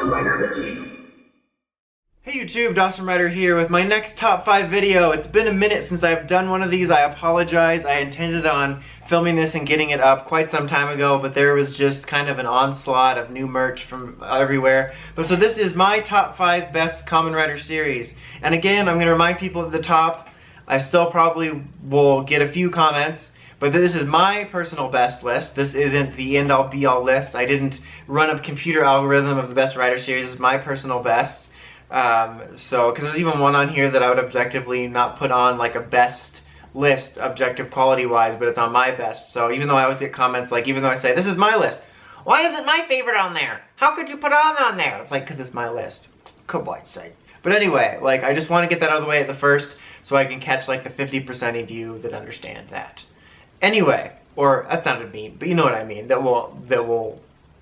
Dosm Rider Wiki. Hey YouTube, Dosm Rider here with my next top 5 video. It's been a minute since I've done one of these. I apologize. I intended on filming this and getting it up quite some time ago, but there was just kind of an onslaught of new merch from everywhere. But so this is my top 5 best Kamen Rider series. And again, I'm going to remind people at the top, I still probably will get a few comments, but this is my personal best list. This isn't the end-all be-all list. I didn't run a computer algorithm of the best Rider series. It's my personal best. Because there's even one on here that I would objectively not put on like a best list objective quality wise, but it's on my best. So even though I always get comments like, even though I say this is my list, why isn't my favorite on there? How could you put it on there? It's like, because it's my list. Kubite sake. But anyway, like, I just want to get that out of the way at the first so I can catch like the 50% of you that understand that. Anyway, or that sounded mean, but you know what I mean, that will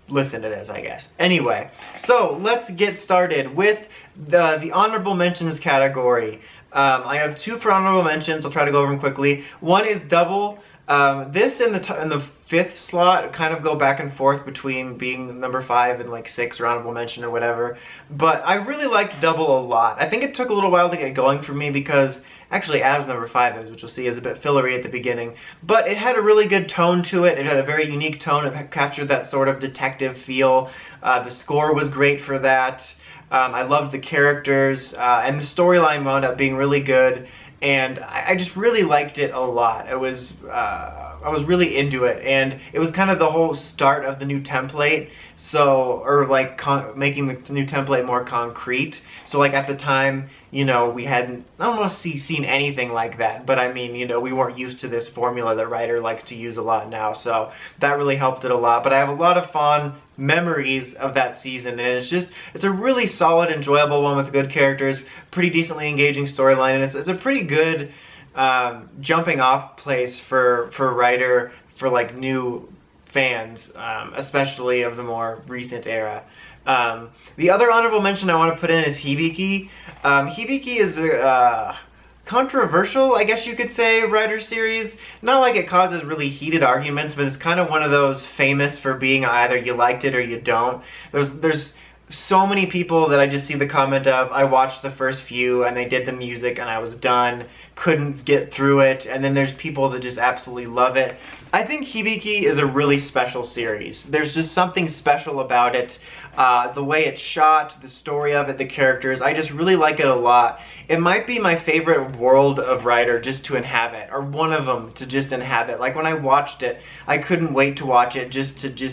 listen to this, I guess. Anyway, so let's get started with the honorable mentions category. I have 2 for honorable mentions. I'll try to go over them quickly. One is double. This and the 5th slot kind of go back and forth between being number 5 and like 6 or honorable mention or whatever. But I really liked double a lot. I think it took a little while to get going for me because actually as number 5 is, which you'll see is a bit fillery at the beginning, but it had a really good tone to it. It had a very unique tone. It captured that sort of detective feel. The score was great for that. I loved the characters, and the storyline wound up being really good, and I just really liked it a lot. It was, I was really into it, and it was kind of the whole start of the new template, so, or like making the new template more concrete. So like at the time, you know, we hadn't almost seen anything like that, but I mean, you know, we weren't used to this formula that Rider likes to use a lot now, so that really helped it a lot. But I have a lot of fond memories of that season, and it's a really solid, enjoyable one with good characters, pretty decently engaging storyline, and it's a pretty good jumping off place for Rider for like new fans, especially of the more recent era. The other honorable mention I want to put in is Hibiki. Hibiki is a controversial, I guess you could say, Rider series. Not like it causes really heated arguments, but it's kind of one of those famous for being either you liked it or you don't. There's so many people that I just see the comment of, I watched the first few and they did the music and I was done, couldn't get through it, and then there's people that just absolutely love it. I think Hibiki is a really special series. There's just something special about it. The way it's shot, the story of it, the characters, I just really like it a lot. It might be my favorite world of Rider just to inhabit, or one of them to just inhabit. Like when I watched it, I couldn't wait to watch it just to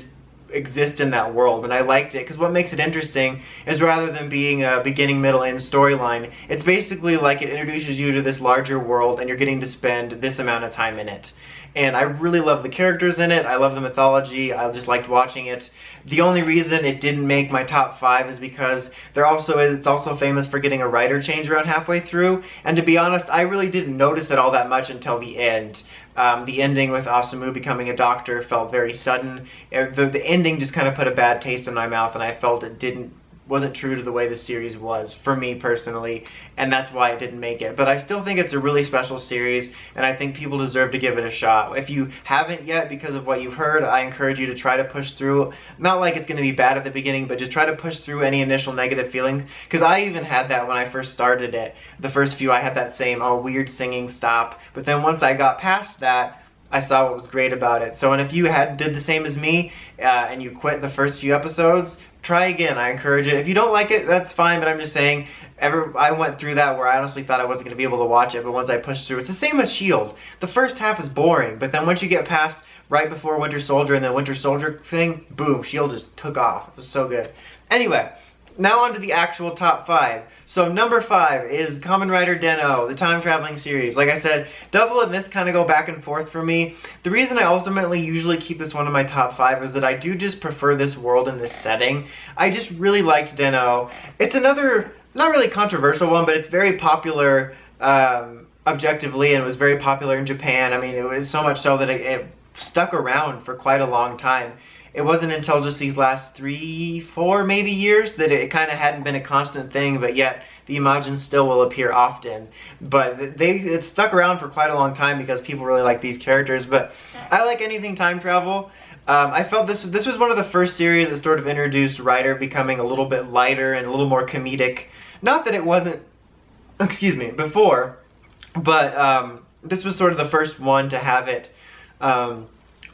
exist in that world, and I liked it because what makes it interesting is rather than being a beginning, middle, end storyline, it's basically like it introduces you to this larger world and you're getting to spend this amount of time in it. And I really love the characters in it. I love the mythology. I just liked watching it. The only reason it didn't make my top 5 is because it's also famous for getting a writer change around halfway through. And to be honest, I really didn't notice it all that much until the end. The ending with Osamu becoming a doctor felt very sudden. The ending just kind of put a bad taste in my mouth, and I felt it wasn't true to the way the series was, for me personally, and that's why it didn't make it. But I still think it's a really special series, and I think people deserve to give it a shot. If you haven't yet because of what you've heard, I encourage you to try to push through. Not like it's going to be bad at the beginning, but just try to push through any initial negative feeling, because I even had that when I first started it. The first few, I had that same, oh, weird singing stop, but then once I got past that, I saw what was great about it. So, and if you did the same as me, and you quit the first few episodes, try again. I encourage it. If you don't like it, that's fine, but I'm just saying, I went through that where I honestly thought I wasn't going to be able to watch it, but once I pushed through, it's the same as S.H.I.E.L.D. The first half is boring, but then once you get past right before Winter Soldier and the Winter Soldier thing, boom, S.H.I.E.L.D. just took off. It was so good. Anyway, now on to the actual top 5. So number 5 is Kamen Rider Den-O, the time-traveling series. Like I said, double and this kind of go back and forth for me. The reason I ultimately usually keep this one in my top 5 is that I do just prefer this world and this setting. I just really liked Den-O. It's another, not really controversial one, but it's very popular objectively, and it was very popular in Japan. I mean, it was so much so that it stuck around for quite a long time. It wasn't until just these last 3, 4 maybe years that it kind of hadn't been a constant thing, but yet the Imagines still will appear often. But it stuck around for quite a long time because people really like these characters. But I like anything time travel. I felt this was one of the first series that sort of introduced Rider becoming a little bit lighter and a little more comedic. Not that it wasn't, excuse me, before, but this was sort of the first one to have it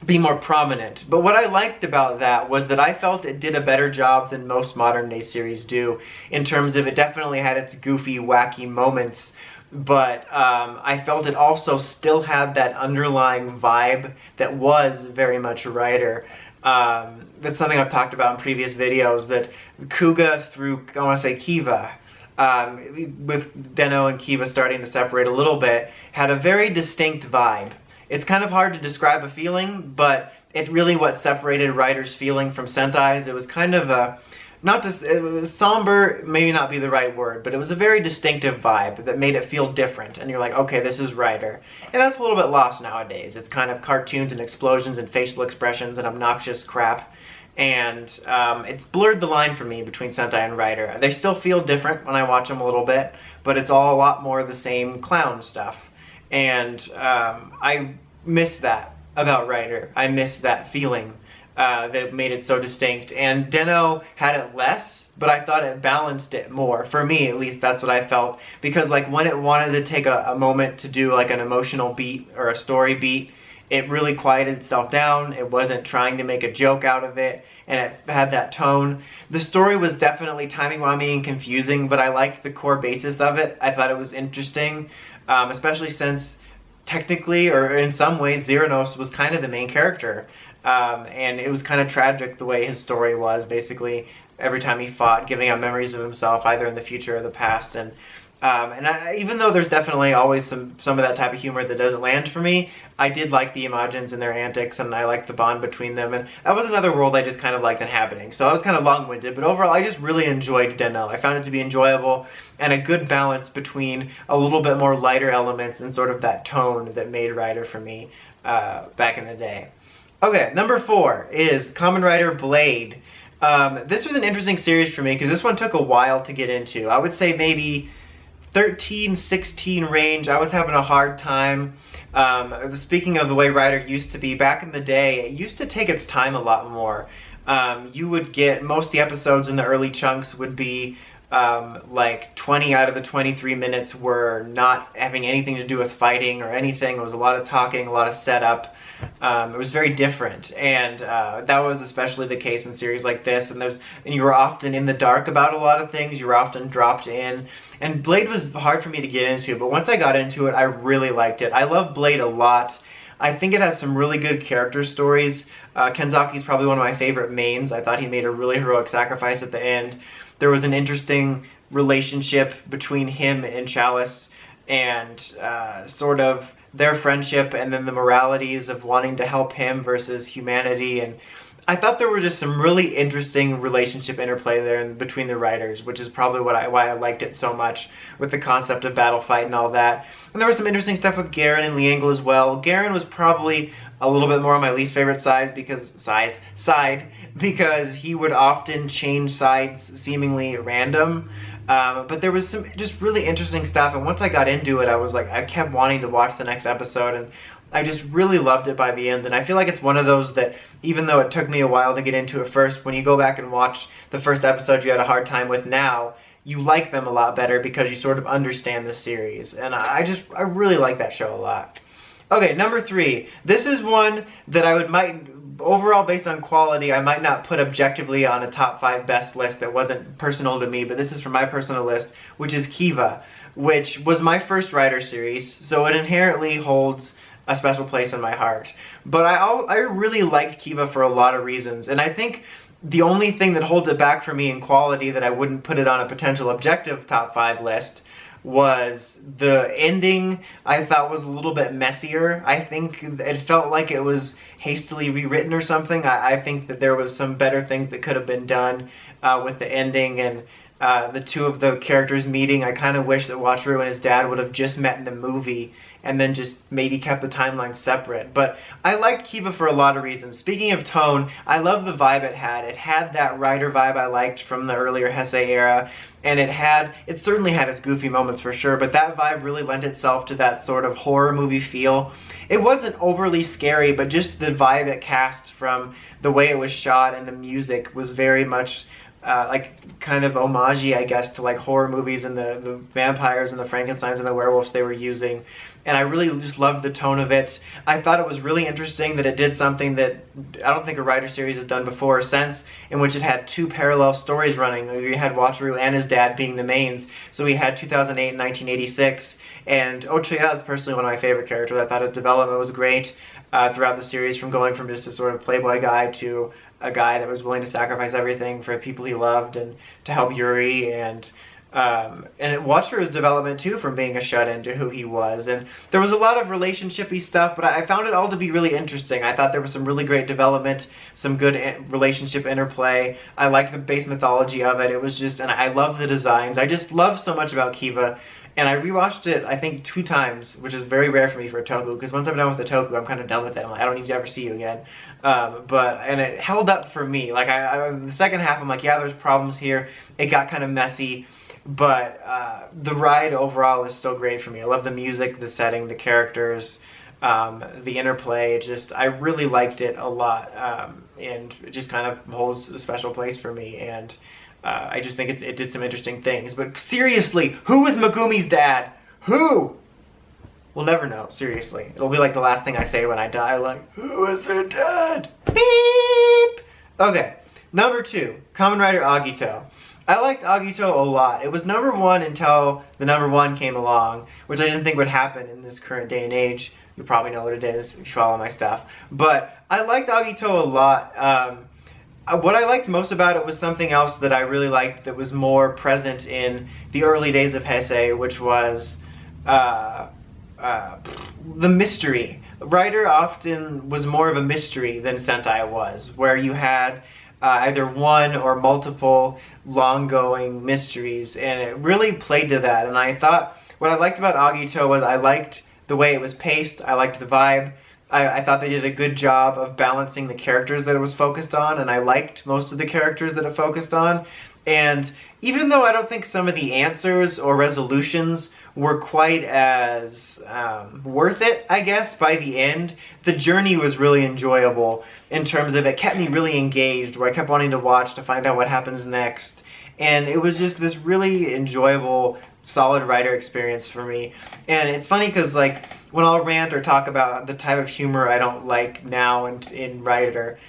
be more prominent. But what I liked about that was that I felt it did a better job than most modern day series do, in terms of it definitely had its goofy, wacky moments, but I felt it also still had that underlying vibe that was very much Rider. That's something I've talked about in previous videos, that Kuga through, I want to say Kiva, with Deno and Kiva starting to separate a little bit, had a very distinct vibe. It's kind of hard to describe a feeling, but it's really what separated Rider's feeling from Sentai's. It was kind of a, not just, it was somber, maybe not be the right word, but it was a very distinctive vibe that made it feel different. And you're like, okay, this is Rider. And that's a little bit lost nowadays. It's kind of cartoons and explosions and facial expressions and obnoxious crap. And it's blurred the line for me between Sentai and Rider. They still feel different when I watch them a little bit, but it's all a lot more the same clown stuff. And I miss that about Rider. I miss that feeling that made it so distinct. And Deno had it less, but I thought it balanced it more. For me, at least, that's what I felt. Because like when it wanted to take a moment to do like an emotional beat or a story beat, it really quieted itself down. It wasn't trying to make a joke out of it, and it had that tone. The story was definitely timey-wimey and confusing, but I liked the core basis of it. I thought it was interesting, especially since technically, or in some ways, Xeranos was kind of the main character. And it was kind of tragic the way his story was, basically, every time he fought, giving out memories of himself, either in the future or the past. And even though there's definitely always some of that type of humor that doesn't land for me, I did like the Imagines and their antics, and I liked the bond between them, and that was another world I just kind of liked inhabiting. So that was kind of long-winded, but overall I just really enjoyed Deno. I found it to be enjoyable, and a good balance between a little bit more lighter elements and sort of that tone that made Rider for me back in the day. Okay, number 4 is Kamen Rider Blade. This was an interesting series for me because this one took a while to get into. I would say maybe 13, 16 range. I was having a hard time. Speaking of the way Rider used to be, back in the day, it used to take its time a lot more. You would get, most of the episodes in the early chunks would be like 20 out of the 23 minutes were not having anything to do with fighting or anything. It was a lot of talking, a lot of setup. It was very different, and that was especially the case in series like this. And you were often in the dark about a lot of things. You were often dropped in, and Blade was hard for me to get into. But once I got into it, I really liked it. I love Blade a lot. I think it has some really good character stories. Kenzaki's probably one of my favorite mains. I thought he made a really heroic sacrifice at the end. There was an interesting relationship between him and Chalice, and sort of their friendship, and then the moralities of wanting to help him versus humanity. And I thought there were just some really interesting relationship interplay there between the writers, which is probably why I liked it so much, with the concept of battle fight and all that. And there was some interesting stuff with Garen and Liangle as well. Garen was probably a little bit more on my least favorite side because he would often change sides seemingly random. But there was some just really interesting stuff, and once I got into it, I was like, I kept wanting to watch the next episode, and I just really loved it by the end. And I feel like it's one of those that, even though it took me a while to get into it first, when you go back and watch the first episode you had a hard time with now, you like them a lot better because you sort of understand the series. And I really like that show a lot. Okay, number 3. This is one that overall, based on quality, I might not put objectively on a top 5 best list that wasn't personal to me, but this is from my personal list, which is Kiva, which was my first Rider series, so it inherently holds a special place in my heart. But I really liked Kiva for a lot of reasons, and I think the only thing that holds it back for me in quality that I wouldn't put it on a potential objective top 5 list was the ending. I thought was a little bit messier. I think it felt like it was hastily rewritten or something. I think that there was some better things that could have been done with the ending, and the two of the characters meeting. I kind of wish that Wataru and his dad would have just met in the movie and then just maybe kept the timeline separate. But I liked Kiva for a lot of reasons. Speaking of tone, I love the vibe it had. It had that Rider vibe I liked from the earlier Heisei era, and it certainly had its goofy moments for sure, but that vibe really lent itself to that sort of horror movie feel. It wasn't overly scary, but just the vibe it cast from the way it was shot and the music was very much like kind of homage-y, I guess, to like horror movies and the vampires and the Frankensteins and the werewolves they were using. And I really just loved the tone of it. I thought it was really interesting that it did something that I don't think a Rider series has done before or since, in which it had two parallel stories running. We had Wataru and his dad being the mains. So we had 2008 and 1986. And Ochoya is personally one of my favorite characters. I thought his development was great throughout the series, from going from just a sort of playboy guy to a guy that was willing to sacrifice everything for people he loved and to help Yuri, and Wataru's development too, from being a shut-in to who he was. And there was a lot of relationship-y stuff, but I found it all to be really interesting. I thought there was some really great development, some good relationship interplay. I liked the base mythology of it. It was just, and I love the designs. I just love so much about Kiva. And I rewatched it, I think, 2 times, which is very rare for me for a toku, because once I'm done with the toku, I'm kind of done with it. I'm like, I don't need to ever see you again. And it held up for me. Like, the second half, I'm like, yeah, there's problems here. It got kind of messy, but the ride overall is still great for me. I love the music, the setting, the characters, the interplay. I really liked it a lot, and it just kind of holds a special place for me. And I just think it did some interesting things. But seriously, who was Megumi's dad? Who? We'll never know, seriously. It'll be like the last thing I say when I die, like, who is their dad? Beep! Okay, number 2, Kamen Rider Agito. I liked Agito a lot. It was number 1 until the number 1 came along, which I didn't think would happen in this current day and age. You probably know what it is if you follow my stuff. But I liked Agito a lot. What I liked most about it was something else that I really liked that was more present in the early days of Heisei, which was the mystery. Rider often was more of a mystery than Sentai was, where you had either one or multiple long-going mysteries, and it really played to that. And I thought what I liked about Agito was I liked the way it was paced, I liked the vibe. I thought they did a good job of balancing the characters that it was focused on, and I liked most of the characters that it focused on. And even though I don't think some of the answers or resolutions were quite as worth it, I guess, by the end, the journey was really enjoyable in terms of it kept me really engaged, where I kept wanting to watch to find out what happens next. And it was just this really enjoyable, solid Rider experience for me. And it's funny because, like, when I'll rant or talk about the type of humor I don't like now in Rider,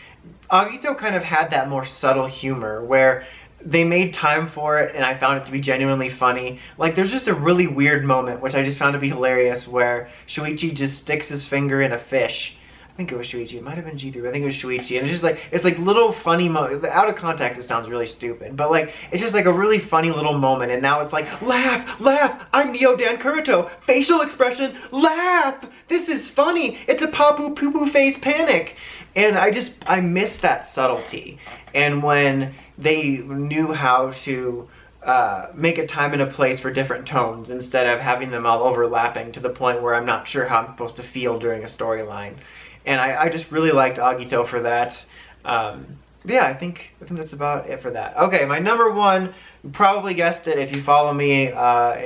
Agito kind of had that more subtle humor where they made time for it, and I found it to be genuinely funny. Like, there's just a really weird moment, which I just found to be hilarious, where Shuichi just sticks his finger in a fish. I think it was Shuichi. It might have been G3. I think it was Shuichi. And it's like little funny out of context, it sounds really stupid. But like, it's just like a really funny little moment. And now it's like, laugh, laugh. I'm Neo Dan Kurito. Facial expression, laugh. This is funny. It's a papu poo poo face panic. And I miss that subtlety. And when they knew how to make a time and a place for different tones instead of having them all overlapping to the point where I'm not sure how I'm supposed to feel during a storyline. And I just really liked Agito for that. Yeah, I think that's about it for that. Okay, my number 1, you probably guessed it if you follow me in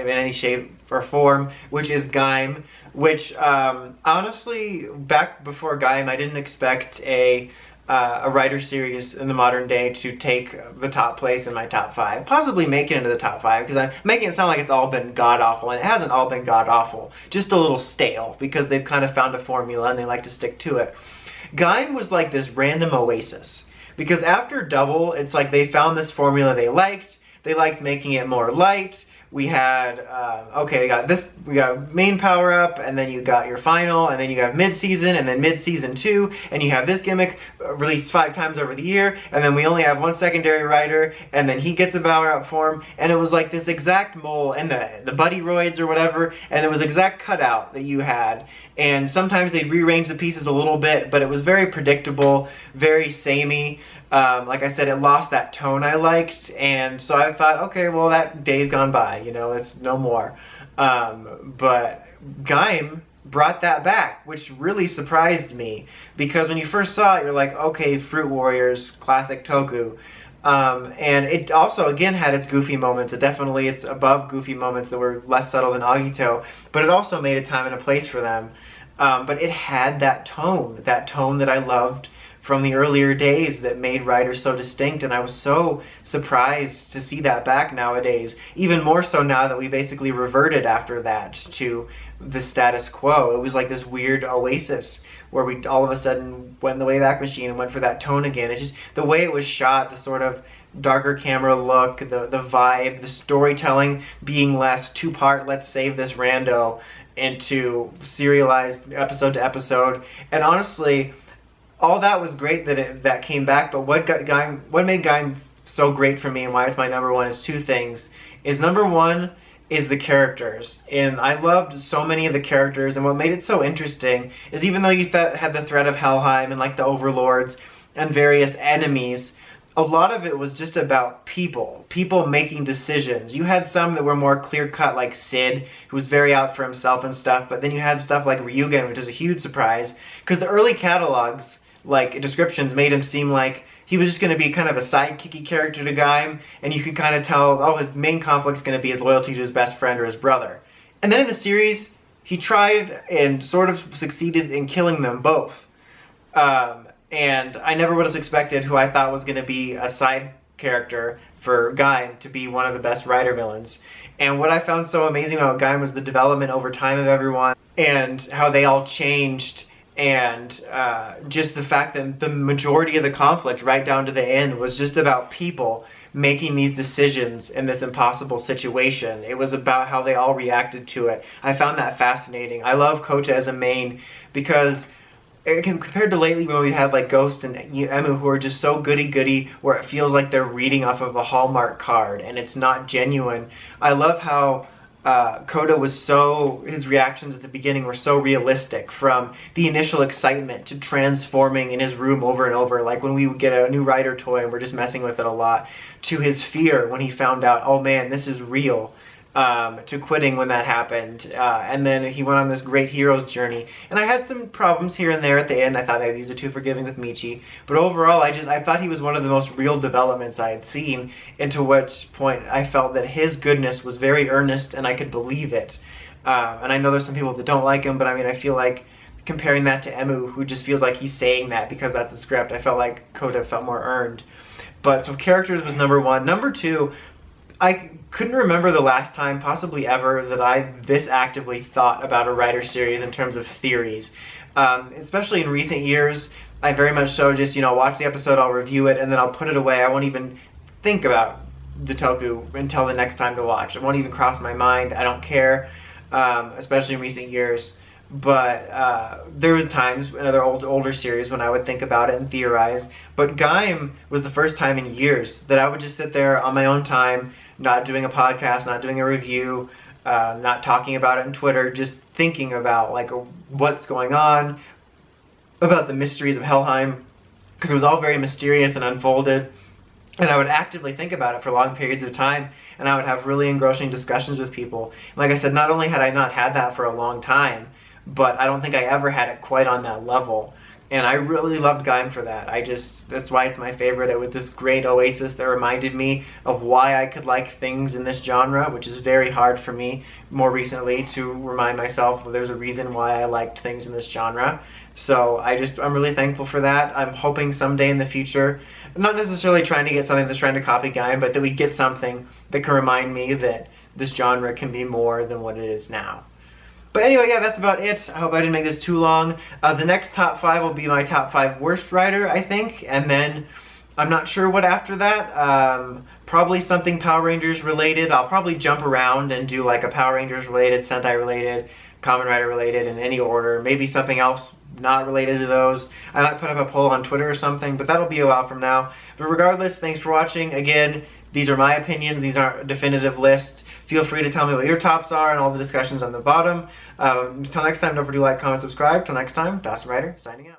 any shape or form, which is Gaim. Which, honestly, back before Gaim, I didn't expect a Rider series in the modern day to take the top place in my top 5, possibly make it into the top 5, because I'm making it sound like it's all been god-awful, and it hasn't all been god-awful, just a little stale, because they've kind of found a formula and they like to stick to it. Gaim was like this random oasis, because after Double, it's like they found this formula they liked making it more light. We had, okay, we got main power up, and then you got your final, and then you have mid-season, and then mid-season 2, and you have this gimmick released 5 times over the year, and then we only have 1 secondary rider, and then he gets a power up form, and it was like this exact mold, and the buddy roids or whatever, and it was exact cutout that you had. And sometimes they rearrange the pieces a little bit, but it was very predictable, very samey. Like I said, it lost that tone I liked, and so I thought, okay, well, that day's gone by, you know, it's no more. But Gaim brought that back, which really surprised me, because when you first saw it, you're like, okay, Fruit Warriors, classic Toku. And it also, again, had its goofy moments. It's above goofy moments that were less subtle than Agito, but it also made a time and a place for them. But it had that tone that I loved from the earlier days that made Rider so distinct, and I was so surprised to see that back nowadays. Even more so now that we basically reverted after that to the status quo. It was like this weird oasis where we all of a sudden went in the Wayback Machine and went for that tone again. It's just the way it was shot, the sort of darker camera look, the vibe, the storytelling being less two-part, let's save this rando, into serialized episode to episode. And honestly, all that was great that came back, but what made Gaim so great for me and why it's my number one is two things. Number one is the characters, and I loved so many of the characters, and what made it so interesting is even though you had the threat of Helheim and like the overlords and various enemies, a lot of it was just about people making decisions. You had some that were more clear-cut, like Sid, who was very out for himself and stuff, but then you had stuff like Ryugen, which was a huge surprise, because the early catalogs, like descriptions, made him seem like he was just going to be kind of a sidekicky character to Gaim, and you could kind of tell, oh, his main conflict's going to be his loyalty to his best friend or his brother. And then in the series, he tried and sort of succeeded in killing them both. And I never would have expected who I thought was going to be a side character for Gaim to be one of the best Rider villains. And what I found so amazing about Gaim was the development over time of everyone and how they all changed, and just the fact that the majority of the conflict right down to the end was just about people making these decisions in this impossible situation. It was about how they all reacted to it. I found that fascinating. I love Kota as a main because compared to lately when we have like Ghost and Emu, who are just so goody-goody where it feels like they're reading off of a Hallmark card and it's not genuine. I love how Kota was his reactions at the beginning were so realistic, from the initial excitement to transforming in his room over and over, like when we would get a new Rider toy and we're just messing with it a lot, to his fear when he found out, oh man, this is real, to quitting when that happened, and then he went on this great hero's journey. And I had some problems here and there at the end. I thought maybe he was too forgiving with Michi, but overall I thought he was one of the most real developments I had seen, and to which point I felt that his goodness was very earnest and I could believe it. And I know there's some people that don't like him, but I mean, I feel like comparing that to Emu, who just feels like he's saying that because that's the script, I felt like Kota felt more earned. But so characters was number one. Number two, I couldn't remember the last time, possibly ever, that I this actively thought about a Rider series in terms of theories. Especially in recent years, I very much so just, watch the episode, I'll review it, and then I'll put it away. I won't even think about the Toku until the next time to watch. It won't even cross my mind. I don't care, especially in recent years. But there was times in other older series when I would think about it and theorize. But Gaim was the first time in years that I would just sit there on my own time, not doing a podcast, not doing a review, not talking about it on Twitter, just thinking about like what's going on, about the mysteries of Helheim, because it was all very mysterious and unfolded. And I would actively think about it for long periods of time, and I would have really engrossing discussions with people. Like I said, not only had I not had that for a long time, but I don't think I ever had it quite on that level. And I really loved Gaim for that. That's why it's my favorite. It was this great oasis that reminded me of why I could like things in this genre, which is very hard for me more recently to remind myself there's a reason why I liked things in this genre. So I'm really thankful for that. I'm hoping someday in the future, not necessarily trying to get something that's trying to copy Gaim, but that we get something that can remind me that this genre can be more than what it is now. But anyway, yeah, that's about it. I hope I didn't make this too long. The next top 5 will be my top 5 worst Rider, I think. And then I'm not sure what after that. Probably something Power Rangers related. I'll probably jump around and do like a Power Rangers related, Sentai related, Kamen Rider related in any order. Maybe something else not related to those. I might put up a poll on Twitter or something, but that'll be a while from now. But regardless, thanks for watching. Again, these are my opinions. These aren't a definitive list. Feel free to tell me what your tops are and all the discussions on the bottom. Until next time, don't forget to like, comment, subscribe. Till next time, Dosm Rider, signing out.